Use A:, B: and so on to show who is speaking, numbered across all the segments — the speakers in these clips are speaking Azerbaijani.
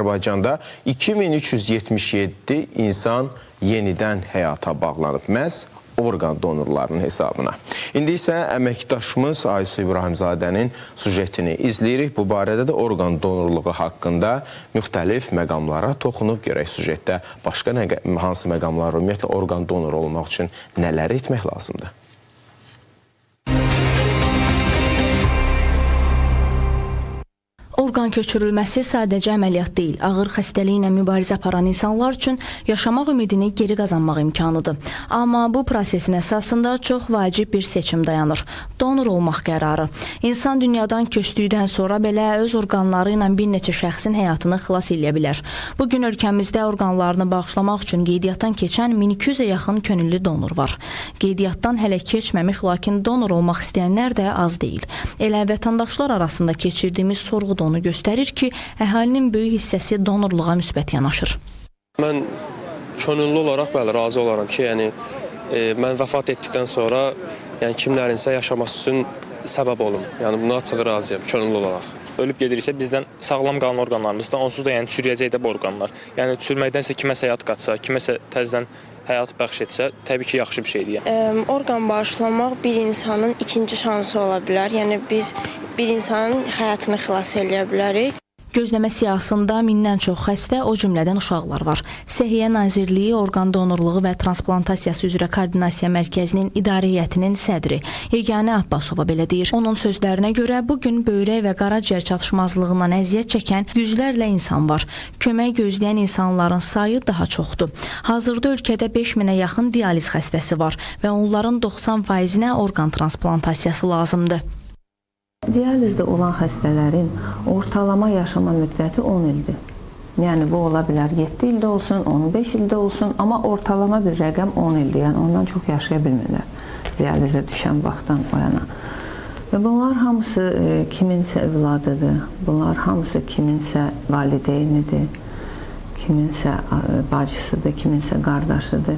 A: Azərbaycanda 2377 insan yenidən həyata bağlanıb məhz orqan donorlarının hesabına. İndi isə əməkdaşımız Aysu İbrahimzadənin sujetini izləyirik. Bu barədə də orqan donorluğu haqqında müxtəlif məqamlara toxunub görək sujetdə. Başqa hansı məqamlar, ümumiyyətlə orqan donoru olmaq üçün nələr etmək lazımdır?
B: Orqan köçürülməsi sadəcə əməliyyat deyil, ağır xəstəliklə mübarizə aparan insanlar üçün yaşamaq ümidini geri qazanmaq imkanıdır. Amma bu prosesin əsasında çox vacib bir seçim dayanır. Donor olmaq qərarı. İnsan dünyadan köçdükdən sonra belə öz orqanları ilə bir neçə şəxsin həyatını xilas edə bilər. Bugün ölkəmizdə orqanlarını bağışlamaq üçün qeydiyyatdan keçən 1200-ə yaxın könüllü donor var. Qeydiyyatdan hələ keçməmiş, lakin donor olmaq istəyənlər də az deyil. Elə vətəndaşlar arasında keçirdiyimiz sorğu onu göstərir ki, əhalinin böyük hissəsi donorluğa müsbət yanaşır.
C: Mən könüllü olaraq razı olaram ki, mən vəfat etdikdən sonra kimlərinsə yaşaması üçün səbəb olum. Buna açıq razıyam, könüllü olaraq.
D: Ölüb gediriksə bizdən sağlam qalan orqanlarımızdan onsuz da çürüyəcək də bu orqanlar. Çürməkdənsə kiməsə həyat qatsa, kiməsə təzədən həyat bəxş etsə, təbii ki, yaxşı bir şeydir.
E: Orqan bağışlamaq bir insanın ikinci şansı ola bilər. Biz bir insanın həyatını xilas edə bilərik.
B: Gözləmə siyahısında mindən çox xəstə, o cümlədən uşaqlar var. Səhiyyə Nazirliyi Orqan Donorluğu və Transplantasiya üzrə Koordinasiya Mərkəzinin İdarə Heyətinin sədri Yeganə Abbasova belə deyir. Onun sözlərinə görə bugün böyrək və qaraciyər çatışmazlığından əziyyət çəkən yüzlərlə insan var. Kömək gözləyən insanların sayı daha çoxdur. Hazırda ölkədə 5000-ə yaxın dializ xəstəsi var və onların 90%-nə orqan transplantasiya lazımdır.
F: Dializdə olan xəstələrin ortalama yaşama müddəti 10 ildir. Yəni bu ola bilər 7 ildə olsun, 15 ildə olsun, amma ortalama bir rəqəm 10 ildir. Yəni ondan çox yaşaya bilmirlər dializə düşən vaxtdan o yana. Və bunlar hamısı kiminsə övladıdır, bunlar hamısı kiminsə valideynidir, kiminsə bacısıdır, kiminsə qardaşıdır.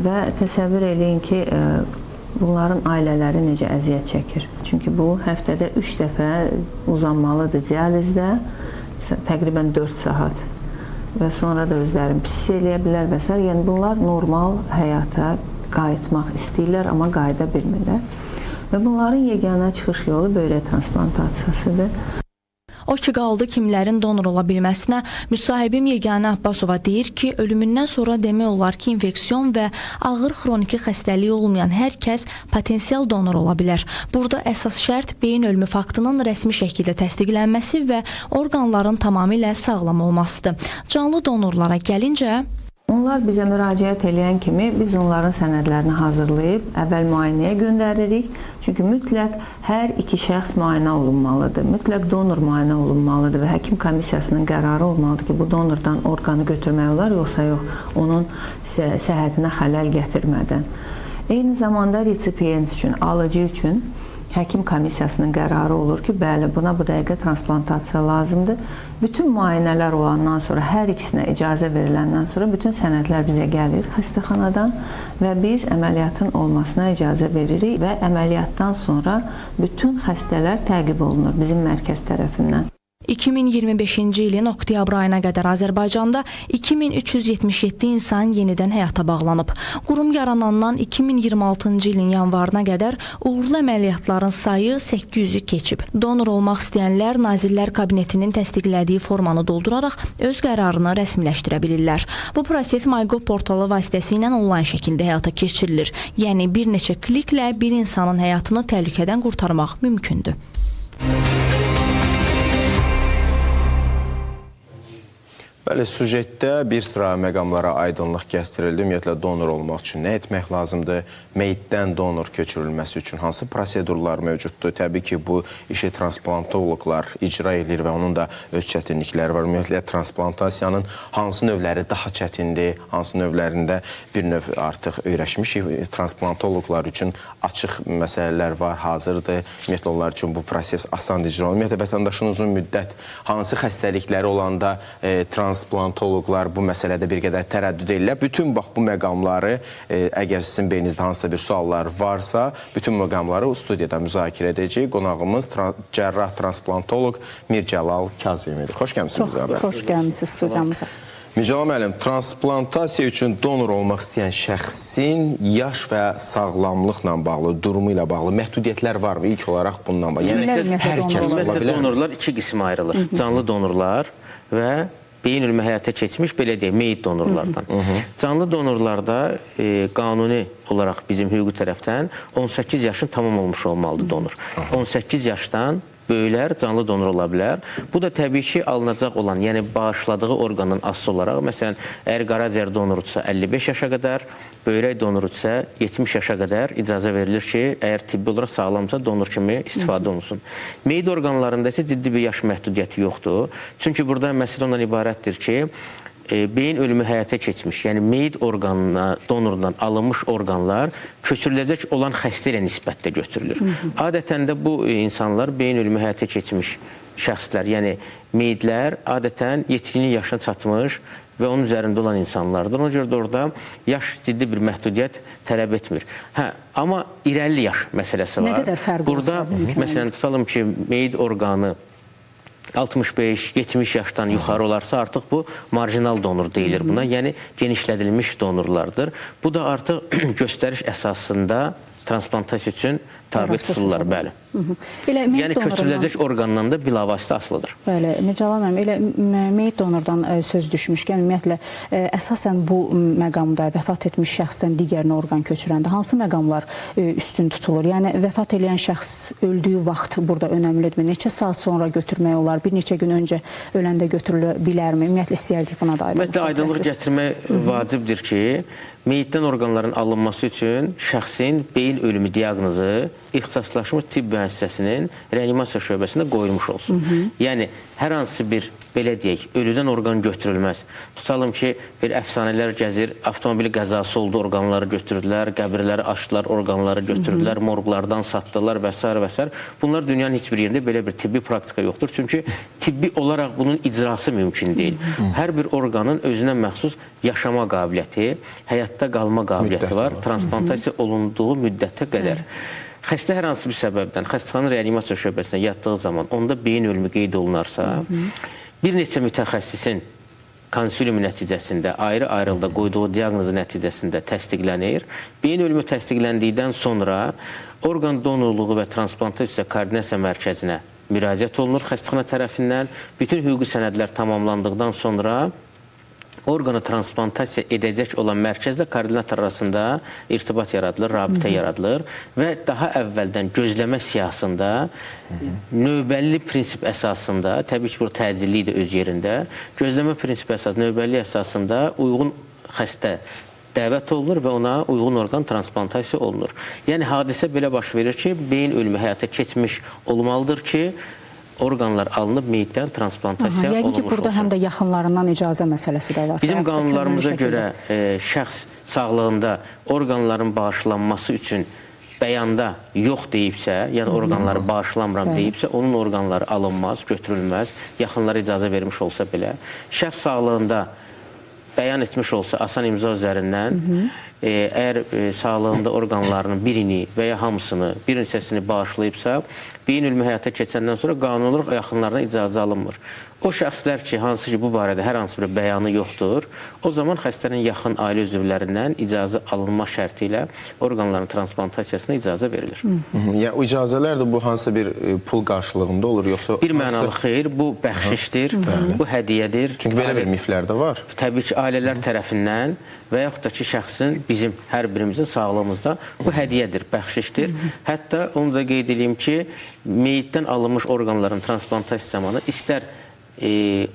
F: Və təsəvvür eləyin ki, bunların ailələri necə əziyyət çəkir. Çünki bu həftədə 3 dəfə uzanmalıdır dializdə, təqribən 4 saat və sonra da özlərini pis eləyə bilər və s. Yəni bunlar normal həyata qayıtmaq istəyirlər, amma qayıda bilmirlər. Və bunların yeganə çıxış yolu böyrək transplantasiyasıdır.
B: O ki, qaldı kimlərin donor ola bilməsinə, müsahibim Yeganə Abbasova deyir ki, ölümündən sonra demək olar ki, infeksiyon və ağır xroniki xəstəliyi olmayan hər kəs potensial donor ola bilər. Burada əsas şərt beyin ölümü faktının rəsmi şəkildə təsdiqlənməsi və orqanların tamamilə sağlam olmasıdır. Canlı donorlara gəlincə,
F: onlar bizə müraciət edən kimi biz onların sənədlərini hazırlayıb əvvəl müayinəyə göndəririk. Çünki mütləq hər iki şəxs müayinə olunmalıdır. Mütləq donor müayinə olunmalıdır və həkim komissiyasının qərarı olmalıdır ki, bu donordan orqanı götürmək olar, yoxsa yox, onun səhhətinə xələl gətirmədən. Eyni zamanda resipiyent üçün, alıcı üçün həkim komissiyasının qərarı olur ki, bəli, buna bu dəqiqə transplantasiya lazımdır. Bütün müayinələr olandan sonra, hər ikisinə icazə veriləndən sonra bütün sənədlər bizə gəlir xəstəxanadan və biz əməliyyatın olmasına icazə veririk və əməliyyatdan sonra bütün xəstələr təqib olunur bizim mərkəz tərəfindən.
B: 2025-ci ilin oktyabr ayına qədər Azərbaycanda 2377 insan yenidən həyata bağlanıb. Qurum yaranandan 2026-cı ilin yanvarına qədər uğurlu əməliyyatların sayı 800-ü keçib. Donor olmaq istəyənlər Nazirlər Kabinetinin təsdiqlədiyi formanı dolduraraq öz qərarını rəsmiləşdirə bilirlər. Bu proses MyGov portalı vasitəsilə onlayn şəkildə həyata keçirilir. Yəni bir neçə kliklə bir insanın həyatını təhlükədən qurtarmaq mümkündür.
A: Bəli, sujetdə bir sıra məqamlara aydınlıq gətirildi. Ümumiyyətlə, donor olmaq üçün nə etmək lazımdır? Meyitdən donor köçürülməsi üçün hansı prosedurlar mövcuddur? Təbii ki, bu işi transplantoloqlar icra edir və onun da öz çətinlikləri var. Ümumiyyətlə, transplantasiyanın hansı növləri daha çətindir, hansı növlərində bir növ artıq öyrəşmişik. Transplantoloqlar üçün açıq məsələlər var, hazırdır. Ümumiyyətlə, onlar üçün bu proses asan icra olunur. Ümumiyyətlə, vətəndaşın uzun müddət hansı xəstəlikləri olanda transplantoloqlar bu məsələdə bir qədər tərəddüd edirlər. Bütün bax bu məqamları, əgər sizin beyninizdə hansısa bir suallar varsa, bütün məqamları studiyada müzakirə edəcək. Qonağımız cərrah transplantoloq Mircəlal Kazimidir. Xoş gəlmisiniz.
G: Çox xoş gəlmisiniz studiyamıza.
A: Mircəlal müəllim, transplantasiya üçün donor olmaq istəyən şəxsin yaş və sağlamlıqla bağlı, durumu ilə bağlı məhdudiyyətlər varmı? İlk olaraq bundan bağlı.
G: Yəni,
A: hər kəs ola bilər.
H: Donorlar iki qismə ayrılır. Canlı donorlar və beyin ölümü həyata keçmiş, belə deyək, meyit donorlardan. Canlı donorlarda qanuni olaraq bizim hüquqi tərəfdən 18 yaşın tamam olmuş olmalıdır donor. 18 yaşdan böyüklər canlı donor ola bilər. Bu da təbii ki, alınacaq olan, yəni bağışladığı orqanın asılı olaraq, məsələn, əgər qaraciyər donorudursa 55 yaşa qədər, böyrək donorudursa 70 yaşa qədər icazə verilir ki, əgər tibbi olaraq sağlamsa donor kimi istifadə olunsun. Meyit orqanlarında isə ciddi bir yaş məhdudiyyəti yoxdur. Çünki burada məsələ ondan ibarətdir ki, beyin ölümü həyata keçmiş, yəni meyit orqanına, donordan alınmış orqanlar köçürüləcək olan xəstə ilə nisbətdə götürülür. Adətən də bu insanlar beyin ölümü həyata keçmiş şəxslər, yəni meyitlər adətən yetkinlik yaşına çatmış və onun üzərində olan insanlardır. Ona görə də orada yaş ciddi bir məhdudiyyət tələb etmir. Amma irəli yaş məsələsi var.
G: Nə qədər fərq
H: burada, məsələn, tutalım ki, meyit orqanı 65-70 yaşdan yuxarı olarsa artıq bu marjinal donor deyilir buna. Yəni genişlədilmiş donorlardır. Bu da artıq göstəriş əsasında transplantasiya üçün tabi tutulurlar, bəli. Yəni köçürüləcək orqandan da bilavasitə asılıdır.
G: Bəli, Mircəlal müəllim, elə meyit donordan söz düşmüşkən, ümumiyyətlə, əsasən bu məqamda vəfat etmiş şəxsdən digərinə orqan köçürəndə hansı məqamlar üstün tutulur? Yəni, vəfat edən şəxs öldüyü vaxt burada önəmlidir. Neçə saat sonra götürmək olar? Bir neçə gün öncə öləndə götürülə bilərmi? Ümumiyyətlə, istəyərdik buna da aydınlıq.
H: Ümumiyyətlə, aydınlıq gətirmək vacibdir ki, meyitdən orqanların alınması üçün şəxsin beyin ölümü diaqnozu ixtisaslaşmış tibb müəssisəsinin reanimasiya şöbəsində qoyulmuş olsun. Yəni, hər hansı bir, belə deyək, ölüdən orqan götürülməz. Tutalım ki, bir əfsanələr gəzir, avtomobili qəzası oldu, orqanları götürdülər, qəbirləri açdılar, orqanları götürdülər, morqlardan satdılar və s. və s. Bunlar dünyanın heç bir yerində belə bir tibbi praktika yoxdur. Çünki tibbi olaraq bunun icrası mümkün deyil. Hər bir orqanın özünə məxsus yaşama qabiliyyəti, həyatda qalma qabiliyyəti var, transplantasiya olunduğu müddətə qədər. Xəstə hər hansı bir səbəbdən xəstəxana reanimasiya şöbəsinə yatdığı zaman onda beyin ölümü qeyd olunarsa, bir neçə mütəxəssisin konsiliumu nəticəsində, ayrı-ayrılıqda qoyduğu diaqnozu nəticəsində təsdiqlənir. Beyin ölümü təsdiqləndikdən sonra orqan donorluğu və transplantasiya koordinasiya mərkəzinə müraciət olunur xəstəxana tərəfindən. Bütün hüquqi sənədlər tamamlandıqdan sonra orqanı transplantasiya edəcək olan mərkəzlə koordinator arasında irtibat yaradılır, rabitə yaradılır və daha əvvəldən gözləmə siyahısında növbəli prinsip əsasında, təbii ki, bu təcillik də öz yerində, gözləmə prinsipi əsasında, növbəli əsasında uyğun xəstə dəvət olunur və ona uyğun orqan transplantasiya olunur. Yəni, hadisə belə baş verir ki, beyin ölümü həyata keçmiş olmalıdır ki, orqanlar alınıb meyitdən transplantasiya olunmuş olsun.
G: Yəqin ki, burada həm də yaxınlarından icazə məsələsi də var.
H: Bizim qanunlarımıza görə şəxs sağlığında orqanların bağışlanması üçün bəyanda yox deyibsə, yəni orqanları bağışlamıram deyibsə, onun orqanları alınmaz, götürülməz, yaxınlara icazə vermiş olsa belə. Şəxs sağlığında bəyan etmiş olsa asan imza üzərindən, əgər sağlığında orqanlarının birini və ya hamısını, bir neçəsini bağışlayıbsa, beyin ölümü həyata keçəndən sonra qanuni olaraq yaxınlarına icazə alınmır. O şəxslər ki, hansı ki, bu barədə hər hansı bir bəyanı yoxdur, o zaman xəstənin yaxın ailə üzvlərindən icazə alınma şərti ilə orqanların transplantasiyasinə icazə verilir.
A: Yəni, o icazələr də bu hansı bir pul qarşılığında olur, yoxsa...
H: Bir mənalı xeyr, bu bəxşişdir, bu hədiyyədir.
A: Çünki belə bir miflər də var.
H: Təbii ki, ailələr tərəfindən və yaxud da ki, şəxsin, bizim hər birimizin sağlığımızda bu hədiyyədir, bəxşişdir. Hətta onu da qeyd edeyim ki, meyitdən alınmış orqanların transplantasiya zamanı istər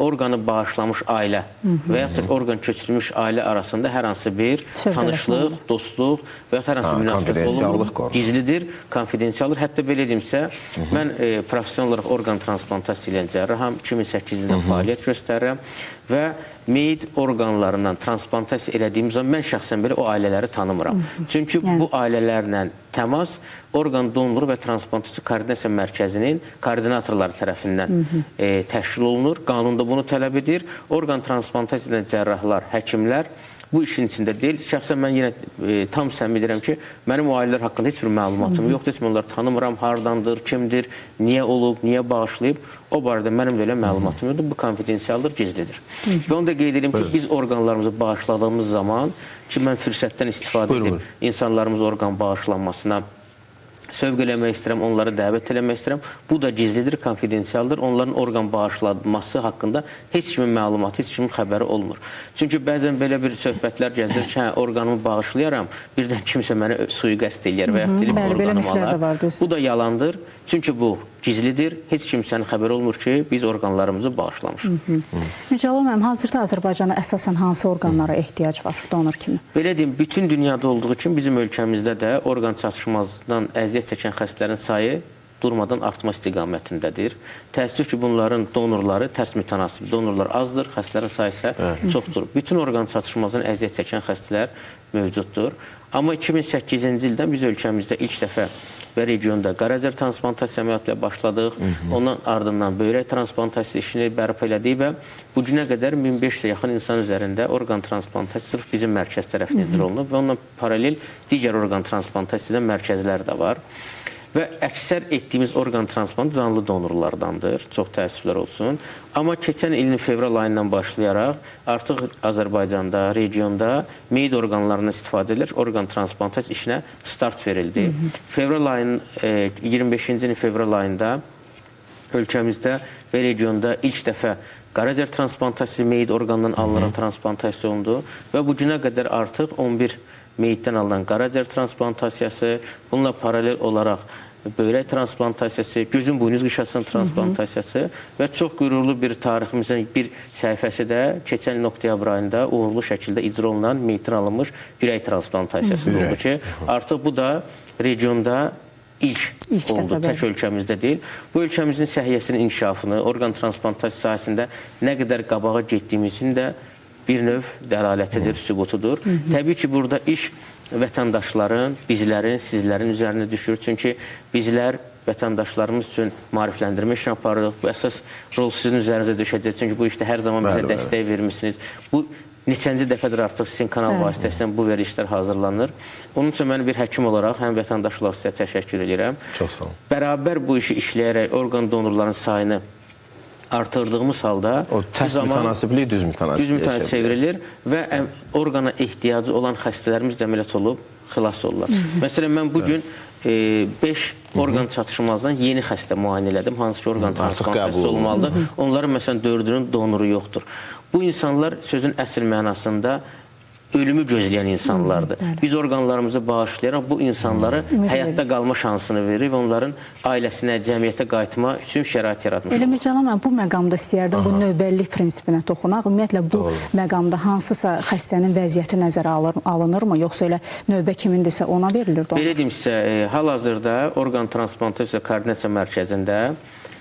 H: orqanı bağışlamış ailə və yaxud da orqan köçürülmüş ailə arasında hər hansı bir tanışlıq, dostluq və yaxud hər hansı münasibət olunur, gizlidir, konfidensialdır. Hətta belə deyimsə, mən profesional olaraq orqan transplantasiya ilə cərraham, 2008-dən fəaliyyət göstərirəm və meyit orqanlarından transplantasiya elədiyim zaman mən şəxsən belə o ailələri tanımıram. Çünki bu ailələrlə təmas orqan donoru və transplantasiya koordinasiya mərkəzinin koordinatorları tərəfindən təşkil olunur. Qanunda bunu tələb edir. Orqan transplantasiya edən cərrahlar, həkimlər bu işin içində deyil. Şəxsən mən yenə tam səmimi deyirəm ki, mənim o ailələr haqqında heç bir məlumatım yoxdur. Heç onları tanımıram, hardandır, kimdir, niyə olub, niyə bağışlayıb. O barədə mənim də elə məlumatım yoxdur. Bu konfidensialdır, gizlidir. Və onu da qeyd edeyim ki, biz orqanlarımızı bağışladığımız zaman ki, mən fürsətdən istifadə edib insanlarımız orqan bağışlanmasına sövq eləmək istəyirəm, onları dəvət eləmək istəyirəm. Bu da gizlidir, konfidensialdır. Onların orqan bağışlanması haqqında heç kimin məlumatı, heç kimin xəbəri olmur. Çünki bəzən belə bir söhbətlər gəzdir ki, hə, orqanımı bağışlayaram, birdən kimsə mənə sui-qəsd eləyər və yaxud dilib orqanımı alar. Bu da yalandır. Çünki bu gizlidir. Heç kimsənin xəbəri olmur ki, biz orqanlarımızı bağışlamışıq.
G: Mücəlal müəllim, hazırda Azərbaycana əsasən hansı orqanlara ehtiyac var donor kimi?
H: Belə deyim, bütün dünyada olduğu kimi bizim ölkəmizdə də orqan çatışmazlığından əziyyət çəkən xəstələrin sayı durmadan artma istiqamətindədir. Təəssüf ki, bunların donorları tərs mütənasib. Donorlar azdır, xəstələrin sayı isə çoxdur. Bütün orqan çatışmazlığından əziyyət çəkən xəstələr mövcuddur. Amma 2008-ci ildən biz ölkəmizdə ilk dəfə və regionda qaraciyər transplantasiya əməliyyatı ilə başladıq. Ondan ardından böyrək transplantasiya işini bərpa elədik və bu günə qədər 1500-ə yaxın insan üzərində orqan transplantasiya sırf bizim mərkəz tərəfindən icra olunub və onunla paralel digər orqan transplantasiya mərkəzlər də var. Və əksər etdiyimiz orqan transplantı canlı donorlardandır. Çox təəssüflər olsun. Amma keçən ilin fevral ayından başlayaraq artıq Azərbaycanda, regionda meyid orqanlarından istifadə edilir. Orqan transplantasiya işinə start verildi. Fevral ayının 25-ci ilin fevral ayında ölkəmizdə və regionda ilk dəfə qaraciyər transplantasiya meyid orqandan alınan transplantasiya olundu və bu günə qədər artıq 11 meyiddən alınan qaraciyər transplantasiya, bununla paralel olaraq böyrək transplantasiya, gözün buynuz qışasının transplantasiya və çox qürurlu bir tariximizin bir səhifəsi də keçən il oktyabr ayında uğurlu şəkildə icra olunan meyiddən alınmış ürək transplantasiya oldu ki, artıq bu da regionda ilk oldu, tək ölkəmizdə deyil. Bu ölkəmizin səhiyyəsinin inkişafını, orqan transplantasiya sahəsində nə qədər qabağa getdiyimizin də bir növ dəlalətidir, sübutudur. Təbii ki, burada iş vətəndaşların, bizlərin, sizlərin üzərinə düşür. Çünki bizlər vətəndaşlarımız üçün maarifləndirmə işini aparırıq. Bu əsas rol sizin üzərinizə düşəcək. Çünki bu işdə hər zaman bizə dəstək vermişsiniz. Bu neçənci dəfədir artıq sizin kanal vasitəsindən bu verilişlər hazırlanır. Onun üçün mən bir həkim olaraq, həm vətəndaş olaraq sizə təşəkkür edirəm.
A: Çox sağ olun.
H: Bərabər bu işi işləyərək orqan donorların sayını artırdığımız halda
A: o tərs mütənasiblik düz mütənasibliyə
H: çevrilir və orqana ehtiyacı olan xəstələrimiz də əməliyyat olub xilas olurlar. Məsələn, mən bugün 5 orqan çatışmazdan yeni xəstə müayinə elədim. Hansı ki, orqan transplantasiya olmalıdır. Onların məsələn 4-ünün donoru yoxdur. Bu insanlar sözün əsl mənasında ölümü gözləyən insanlardır. Biz orqanlarımızı bağışlayaraq bu insanları həyatda qalma şansını verir və onların ailəsinə, cəmiyyətə qayıtma üçün şərait yaratmış olur.
G: Elə Mücəlal müəllim, bu məqamda istəyərdim bu növbəllik prinsipinə toxunaq. Ümumiyyətlə, bu məqamda hansısa xəstənin vəziyyəti nəzərə alınırmı, yoxsa elə növbə kimindirsə ona verilir?
H: Belə deyim sizə, hal-hazırda orqan transplantasiya koordinasiya mərkəzində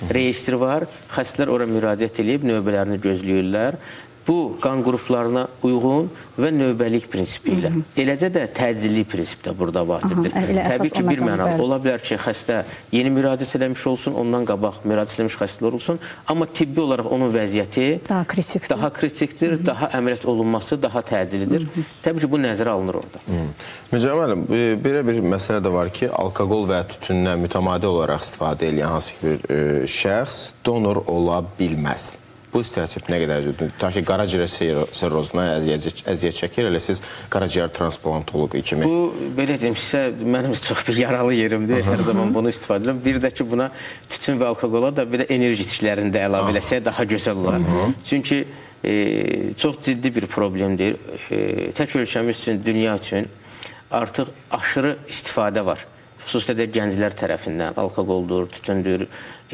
H: reyestr var. Xəstələr ora müraciət edib növbələrini gözləyirlər. Bu qan qruplarına uyğun və növbəlik prinsipi ilə. Eləcə də təcilli prinsip də burada vacibdir. Təbii ki, bir mənalı. Ola bilər ki, xəstə yeni müraciət eləmiş olsun, ondan qabaq müraciət eləmiş xəstələr olsun. Amma tibbi olaraq onun vəziyyəti daha kritikdir, daha əməliyyat olunması daha təcilidir. Təbii ki, bu nəzərə alınır orada.
A: Mücəlal müəllim, belə bir məsələ də var ki, alkoqol və tütündən mütəmadi olaraq istifadə edən hansı bir şəxs donor ola bilməz. Bu stereotip nə qədər cüzdür? Ta ki, qaraciyər sirrozuna əziyyət çəkir, elə siz qaraciyər transplantoloqu kimi.
H: Bu, belə deyim sizə, mənim çox bir yaralı yerimdir. Hər zaman bunu istifadə edirəm. Bir də ki, buna tütün və alkoqola da bir də enerji içkilərində əlavə eləsək daha gözəl olar. Çünki çox ciddi bir problemdir. Tək ölkəmiz üçün, dünya üçün artıq aşırı istifadə var. Xüsusilə də gənclər tərəfindən alkoqoldur, tütündür,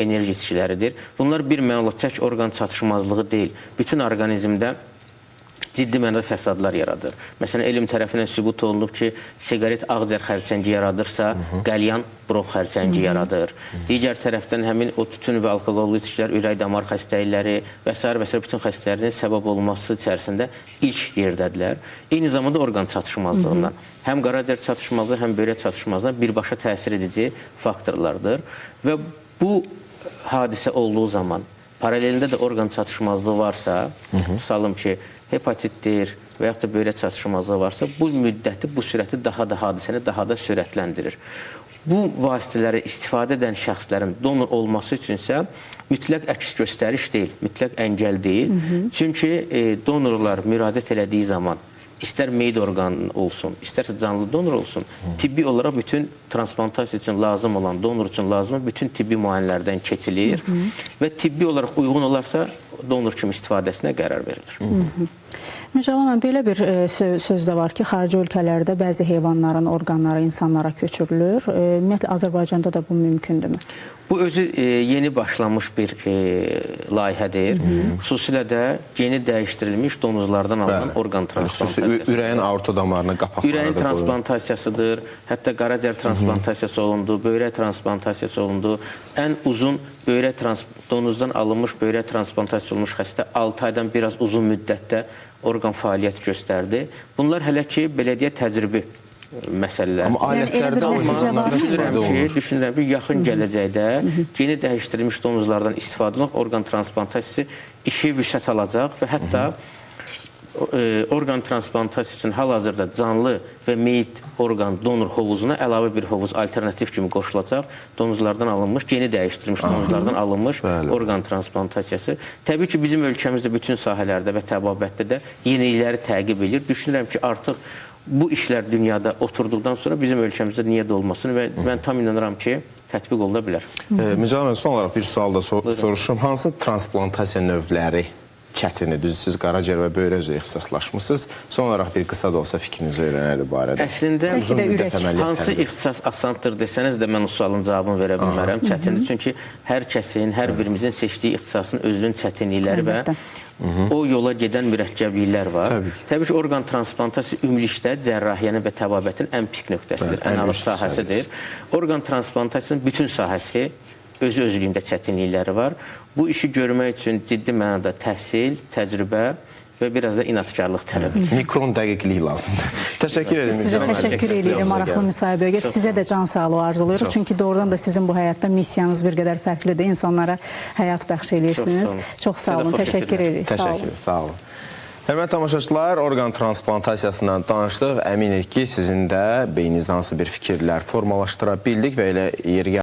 H: enerji içkiləridir. Bunlar bir mənalı tək orqan çatışmazlığı deyil. Bütün orqanizmdə ciddi mənada fəsadlar yaradır. Məsələn, elm tərəfindən sübut olunub ki, siqaret ağciyər xərçəngi yaradırsa, qəlyan bronx xərçəngi yaradır. Digər tərəfdən həmin o tütün və alkoqollu içkilər ürək damar xəstəlikləri və s. bütün xəstəliklərin səbəb olması içərisində ilk yerdədirlər. Eyni zamanda orqan çatışmazlığından. Həm qaraciyər çatışmazlığı, həm böyrək çatışmazlığı birbaşa təsir edici faktorlardır. Və bu hadisə olduğu zaman paralelində də orqan çatışmazlığı varsa, tutalım ki, hepatitdir və yaxud da böyrək çatışmazlığı varsa, bu müddəti, bu sürəti daha da hadisəni daha da sürətləndirir. Bu vasitələri istifadə edən şəxslərin donor olması üçünsə mütləq əks göstəriş deyil, mütləq əngəl deyil. Çünki donorlar müraciət elədiyi zaman istər meyid orqan olsun, istərsə canlı donor olsun, tibbi olaraq bütün transplantasiya üçün lazım olan, donor üçün lazım olan bütün tibbi müayinələrdən keçilir və tibbi olaraq uyğun olarsa donor kimi istifadəsinə qərar verilir.
G: Mücəlla, belə bir söz də var ki, xarici ölkələrdə bəzi heyvanların orqanları insanlara köçürülür. Ümumiyyətlə, Azərbaycanda da bu mümkündürmü?
H: Bu özü yeni başlanmış bir layihədir. Xüsusilə də geni dəyişdirilmiş donuzlardan alınan orqan transplantasiyası.
A: Ürəyin aorta damarına qapaqları
H: Ürəyin transplantasiyasıdır, hətta qaraciyər transplantasiyası olundu, böyrək transplantasiyası olundu. Ən uzun donuzdan alınmış böyrək transplantasiyası olmuş xəstə 6 aydan biraz uzun müddətdə orqan fəaliyyət göstərdi. Bunlar hələ ki, belə deyə təcrübə məsələlər.
A: Amma alətlərdə
H: düşünürəm ki, yaxın gələcəkdə geni dəyişdirilmiş donuzlardan istifadə olunaq orqan transplantasiyası işi vüsət alacaq və hətta orqan transplantasiya üçün hal-hazırda canlı və meyit orqan donor hovuzuna əlavə bir hovuz alternativ kimi qoşulacaq. Donuzlardan alınmış, geni dəyişdirilmiş donuzlardan alınmış orqan transplantasiya. Təbii ki, bizim ölkəmizdə bütün sahələrdə və təbabətdə də yenilikləri təqib edir. Düşünürəm ki, artıq bu işlər dünyada oturduqdan sonra bizim ölkəmizdə niyə də olmasın və mən tam inanıram ki, tətbiq oluna bilər.
A: Mücəlla, son olaraq bir sual da soruşurum. Hansı transplantasiya növləri çətindir? Düzdür, siz qaraciyər və böyrək üzrə ixtisaslaşmısınız. Son olaraq bir qısa da olsa fikrinizi öyrənəli barədə.
H: Əslində, hansı ixtisas asandır desəniz də mən o sualın cavabını verə bilmərəm. Çətindir. Çünki hər kəsin, hər birimizin seçdiyi ixtisasın özünün çətinlikləri və o yola gedən mürəkkəbliklər var. Təbii ki, orqan transplantasiya ümumilikdə cərrahiyyənin və təbabətin ən pik nöqtəsidir, ən ağır sahəsidir. Orqan transplantasiyanın bütün sahəsi özü-özlüyündə çətinlikləri var. Bu işi görmək üçün ciddi mənada təhsil, təcrübə və biraz da inatkarlıq tələb edir.
A: Mikron dəqiqlik lazımdır. Təşəkkür edirəm.
G: Sizə təşəkkür edirik maraqlı müsahibəyə görə. Sizə də can sağlığı arzulayırıq. Çünki doğrudan da sizin bu həyatda missiyanız bir qədər fərqlidir. İnsanlara həyat bəxş edirsiniz. Çox sağ olun. Təşəkkür edirik.
A: Təşəkkür, sağ olun. Hörmətli tamaşaçılar, orqan transplantasiyasından danışdıq. Əminik ki, sizin də beyninizdə hansı bir fikirlər formalaşdıra bildik və elə yeri